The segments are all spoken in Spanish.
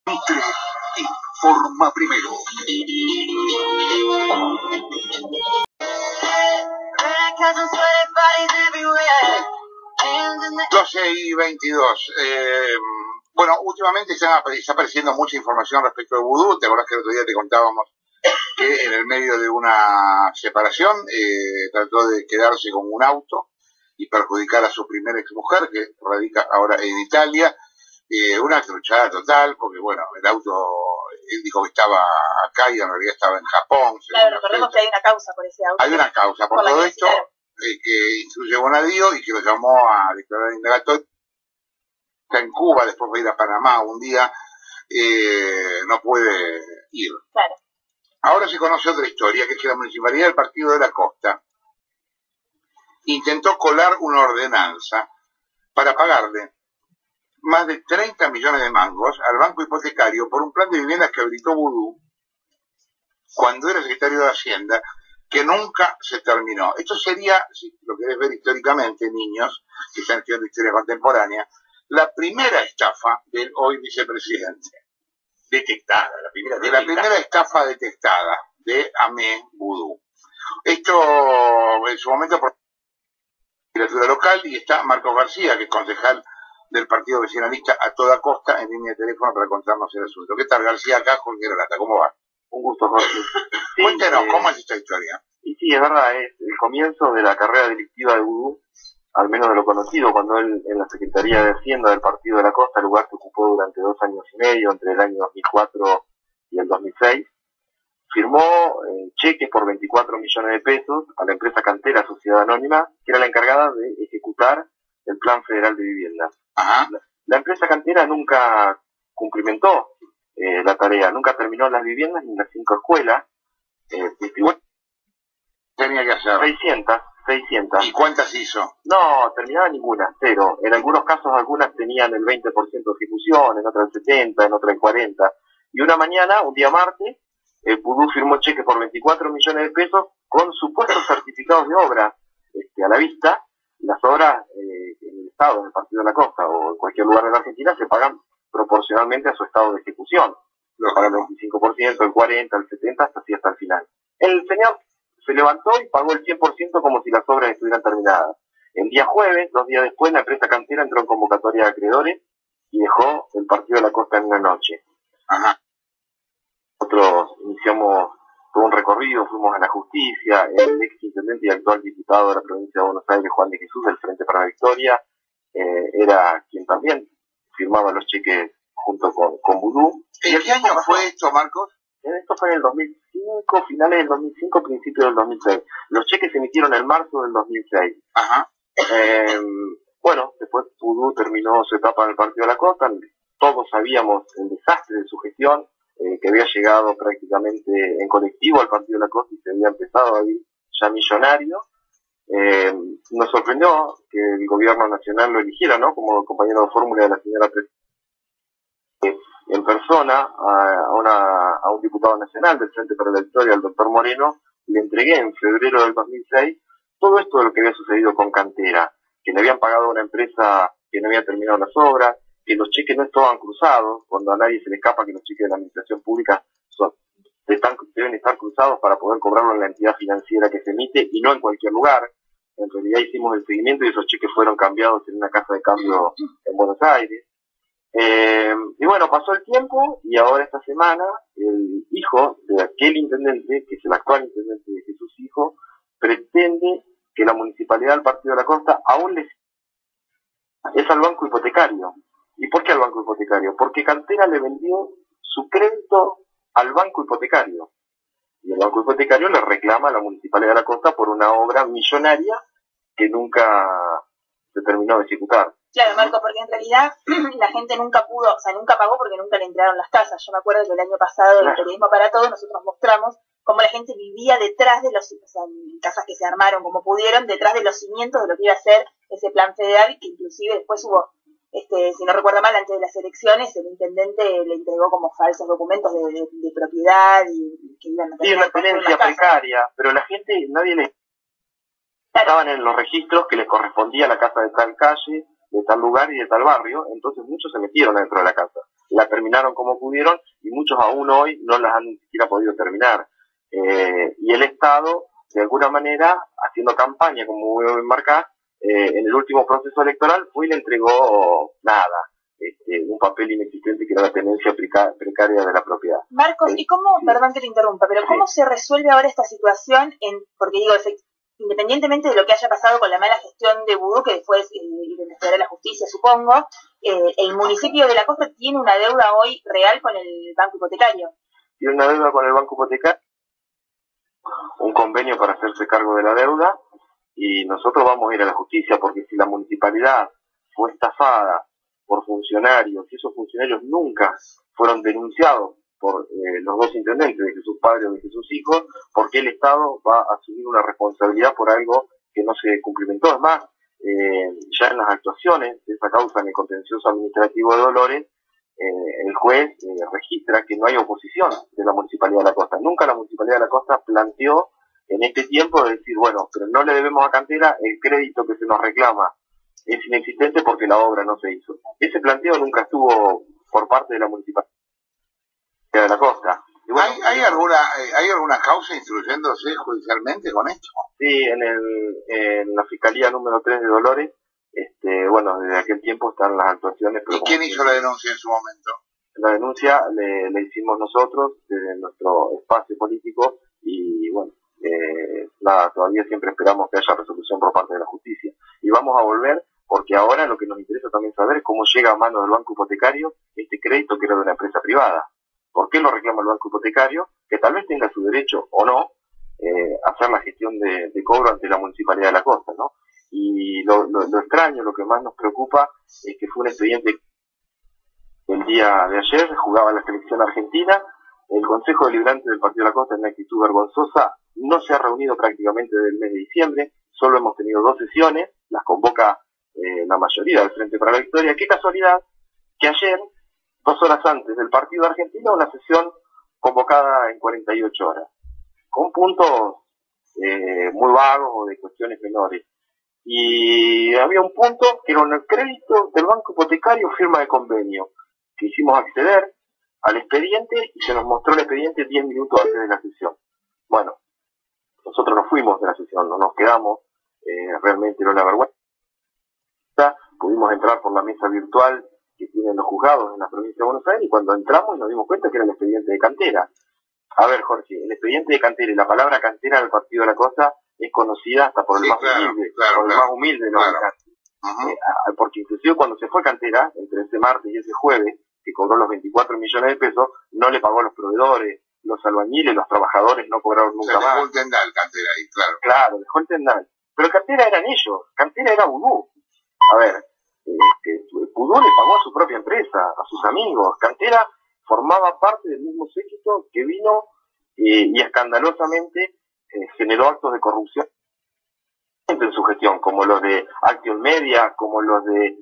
Mitre informa primero. 12:22. Bueno, últimamente está apareciendo mucha información respecto de vudú. ¿Te acordás que el otro día te contábamos que en el medio de una separación trató de quedarse con un auto y perjudicar a su primera exmujer, que radica ahora en Italia? Una truchada total, porque bueno, el auto, él dijo que estaba acá y en realidad estaba en Japón. Claro, recordemos que hay una causa por ese auto. Hay una causa por todo esto, que instruye Bonadío y que lo llamó a declarar indagatorio. Está en Cuba, después va a ir a Panamá un día, no puede ir. Claro. Ahora se conoce otra historia, que es que la Municipalidad del Partido de la Costa intentó colar una ordenanza para pagarle más de 30 millones de mangos al banco hipotecario por un plan de viviendas que habilitó Vudú cuando era secretario de Hacienda, que nunca se terminó. Esto sería, si lo querés ver históricamente, niños que están estudiando historia contemporánea, la primera estafa del hoy vicepresidente. Detectada, la primera estafa detectada de Amé Vudú. Esto en su momento por la literatura local, y está Marcos García, que es concejal del Partido Vecinalista a toda costa, en línea de teléfono para contarnos el asunto. ¿Qué tal, García? Acá, Jorge Relata, ¿cómo va? Un gusto, Jorge. Sí, cuéntenos, ¿cómo es esta historia? Y sí, es verdad, es el comienzo de la carrera delictiva de Vudú, al menos de lo conocido, cuando él en la Secretaría de Hacienda del Partido de la Costa, lugar que ocupó durante 2 años y medio, entre el año 2004 y el 2006, firmó cheques por 24 millones de pesos a la empresa cantera Sociedad Anónima, que era la encargada de ejecutar el Plan Federal de Vivienda. Ajá. La empresa cantera nunca cumplimentó la tarea, nunca terminó las viviendas ni las 5 escuelas. Tenía que hacer 600. ¿Y cuántas hizo? No, terminaba ninguna, 0. En algunos casos algunas tenían el 20% de ejecución, en otras el 70%, en otras el 40%. Y una mañana, un día martes, Vudú firmó cheque por 24 millones de pesos con supuestos certificados de obra a la vista. Las obras en el Estado, en el Partido de la Costa o en cualquier lugar de la Argentina se pagan proporcionalmente a su estado de ejecución. Lo pagan el 25%, el 40%, el 70%, hasta el final. El señor se levantó y pagó el 100% como si las obras estuvieran terminadas. El día jueves, 2 días después, la empresa cantera entró en convocatoria de acreedores y dejó el Partido de la Costa en una noche. Ajá. Nosotros iniciamos todo un recorrido, fuimos a la justicia, el ex intendente y actual diputado de la provincia de Buenos Aires, Juan de Jesús, del Frente para la Victoria, era quien también firmaba los cheques junto con Vudú. ¿En qué año fue esto, Marcos? Esto fue en el 2005, finales del 2005, principios del 2006. Los cheques se emitieron en marzo del 2006. Ajá. Bueno, después Vudú terminó su etapa en el Partido de la Costa. Todos sabíamos el desastre de su gestión, que había llegado prácticamente en colectivo al Partido de la Costa y se había empezado a ir ya millonario. Nos sorprendió que el gobierno nacional lo eligiera, ¿no?, como compañero de fórmula de la señora presidenta. En persona a un diputado nacional del Frente para la Victoria, al doctor Moreno, le entregué en febrero del 2006 todo esto de lo que había sucedido con Cantera, que le habían pagado a una empresa que no había terminado las obras, que los cheques no estaban cruzados, cuando a nadie se le escapa que los cheques de la administración pública deben estar cruzados para poder cobrarlo en la entidad financiera que se emite y no en cualquier lugar. En realidad hicimos el seguimiento y esos cheques fueron cambiados en una casa de cambio en Buenos Aires. Y bueno, pasó el tiempo y ahora esta semana el hijo de aquel intendente, que es el actual intendente de Jesús Hijo, pretende que la Municipalidad del Partido de la Costa aún es al banco hipotecario. ¿Y por qué al banco hipotecario? Porque Cantera le vendió su crédito al banco hipotecario. Y el banco hipotecario le reclama a la Municipalidad de la Costa por una obra millonaria que nunca se terminó de ejecutar. Claro, Marco, porque en realidad la gente nunca pudo, o sea, nunca pagó porque nunca le entregaron las casas. Yo me acuerdo que el año pasado en el Periodismo para Todos nosotros mostramos cómo la gente vivía detrás de los, o sea, en casas que se armaron como pudieron, detrás de los cimientos de lo que iba a ser ese plan federal, que inclusive después hubo, si no recuerdo mal, antes de las elecciones, el intendente le entregó como falsos documentos de propiedad y que iban a tener una tenencia precaria, pero la gente, nadie le... Estaban en los registros que les correspondía la casa de tal calle, de tal lugar y de tal barrio, entonces muchos se metieron dentro de la casa. la terminaron como pudieron y muchos aún hoy no las han ni siquiera podido terminar. Y el Estado, de alguna manera, haciendo campaña, como voy a enmarcar, en el último proceso electoral fue y le entregó nada, un papel inexistente que era la tenencia precaria de la propiedad. Marcos, ¿y cómo, perdón que te interrumpa, pero cómo se resuelve ahora esta situación? Porque digo, independientemente de lo que haya pasado con la mala gestión de Vudú, que después lo investigará la justicia, supongo, el municipio de La Costa tiene una deuda hoy real con el banco hipotecario. Tiene una deuda con el banco hipotecario, un convenio para hacerse cargo de la deuda, y nosotros vamos a ir a la justicia, porque si la municipalidad fue estafada por funcionarios, y esos funcionarios nunca fueron denunciados por los dos intendentes, de Jesús Padre o de Jesús Hijo, ¿por qué el Estado va a asumir una responsabilidad por algo que no se cumplimentó? Es más, ya en las actuaciones de esa causa en el contencioso administrativo de Dolores, el juez registra que no hay oposición de la Municipalidad de La Costa. Nunca la Municipalidad de La Costa planteó en este tiempo de decir, bueno, pero no le debemos a Cantera, el crédito que se nos reclama es inexistente porque la obra no se hizo. Ese planteo nunca estuvo por parte de la Municipalidad de La Costa. Y bueno, ¿Hay alguna causa instruyéndose judicialmente con esto? Sí, en la Fiscalía número 3 de Dolores, bueno, desde aquel tiempo están las actuaciones. Pero ¿Y quién hizo la denuncia en su momento? La denuncia le hicimos nosotros desde nuestro espacio político y bueno, nada, todavía siempre esperamos que haya resolución por parte de la justicia. Y vamos a volver porque ahora lo que nos interesa también saber es cómo llega a mano del banco hipotecario este crédito que era de una empresa privada. ¿Por qué lo reclama el banco hipotecario? Que tal vez tenga su derecho o no a hacer la gestión de cobro ante la Municipalidad de La Costa, ¿no? Y lo extraño, lo que más nos preocupa es que fue un expediente el día de ayer, jugaba la selección argentina, el Consejo Deliberante del Partido de La Costa en una actitud vergonzosa no se ha reunido prácticamente desde el mes de diciembre, solo hemos tenido 2 sesiones, las convoca la mayoría del Frente para la Victoria. Qué casualidad que ayer, 2 horas antes del partido argentino, una sesión convocada en 48 horas, con puntos muy vagos o de cuestiones menores. Y había un punto que era el crédito del banco hipotecario, firma de convenio. Quisimos acceder al expediente y se nos mostró el expediente 10 minutos antes de la sesión. Bueno, nosotros nos fuimos de la sesión, no nos quedamos, realmente era una vergüenza. Pudimos entrar por la mesa virtual que tienen los juzgados en la provincia de Buenos Aires y cuando entramos nos dimos cuenta que era el expediente de Cantera. A ver, Jorge, el expediente de Cantera y la palabra Cantera del Partido de La Costa es conocida hasta por el más humilde, más humilde de los habitantes. Porque inclusive cuando se fue Cantera, entre ese martes y ese jueves, que cobró los 24 millones de pesos, no le pagó a los proveedores, los albañiles, los trabajadores no cobraron nunca más. Dejó el tendal Cantera ahí, claro. Claro, dejó el tendal. Pero Cantera eran ellos, Cantera era Vudú. A ver, Vudú le pagó a su propia empresa, a sus amigos. Cantera formaba parte del mismo séquito que vino y escandalosamente generó actos de corrupción en su gestión, como los de Action Media, como los de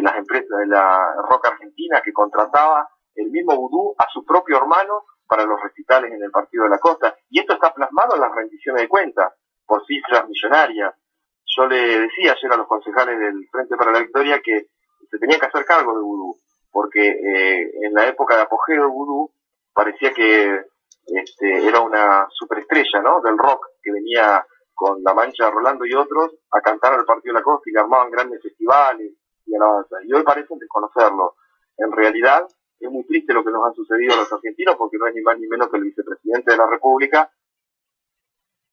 las empresas de la Roca Argentina, que contrataba el mismo Vudú a su propio hermano para los recitales en el Partido de La Costa. Y esto está plasmado en las rendiciones de cuentas, por cifras millonarias. Yo le decía ayer a los concejales del Frente para la Victoria que se tenía que hacer cargo de Vudú, porque en la época de apogeo de Vudú parecía que era una superestrella, ¿no?, del rock, que venía con La Mancha de Rolando y otros a cantar al Partido de La Costa y le armaban grandes festivales y alabanzas. Y hoy parecen desconocerlo. En realidad es muy triste lo que nos ha sucedido a los argentinos, porque no es ni más ni menos que el vicepresidente de la República.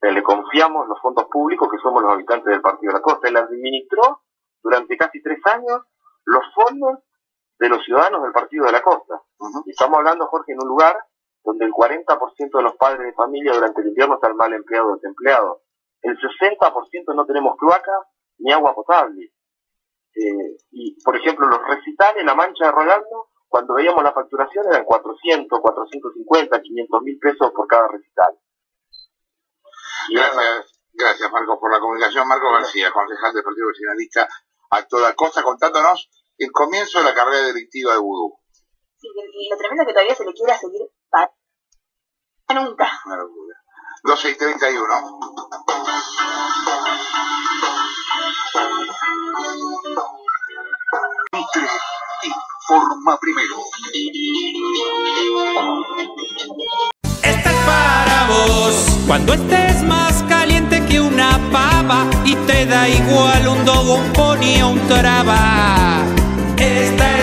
Le confiamos los fondos públicos que somos los habitantes del Partido de La Costa. Él administró durante casi 3 años los fondos de los ciudadanos del Partido de La Costa. Y estamos hablando, Jorge, en un lugar donde el 40% de los padres de familia durante el invierno están mal empleados o desempleados. El 60% no tenemos cloaca ni agua potable. Y, por ejemplo, los recitales, La Mancha de Rolando, cuando veíamos la facturación eran 400, 450, 500 mil pesos por cada recital. Gracias Marcos por la comunicación. Marcos García, concejal del Partido Nacionalista a toda costa, contándonos el comienzo de la carrera delictiva de Vudú. Sí, y lo tremendo es que todavía se le quiera seguir para nunca. Una locura. 12:31. Entre y forma primero. Esta es para vos, cuando estés más caliente que una pava y te da igual un dogo, un pony o un traba. Esta es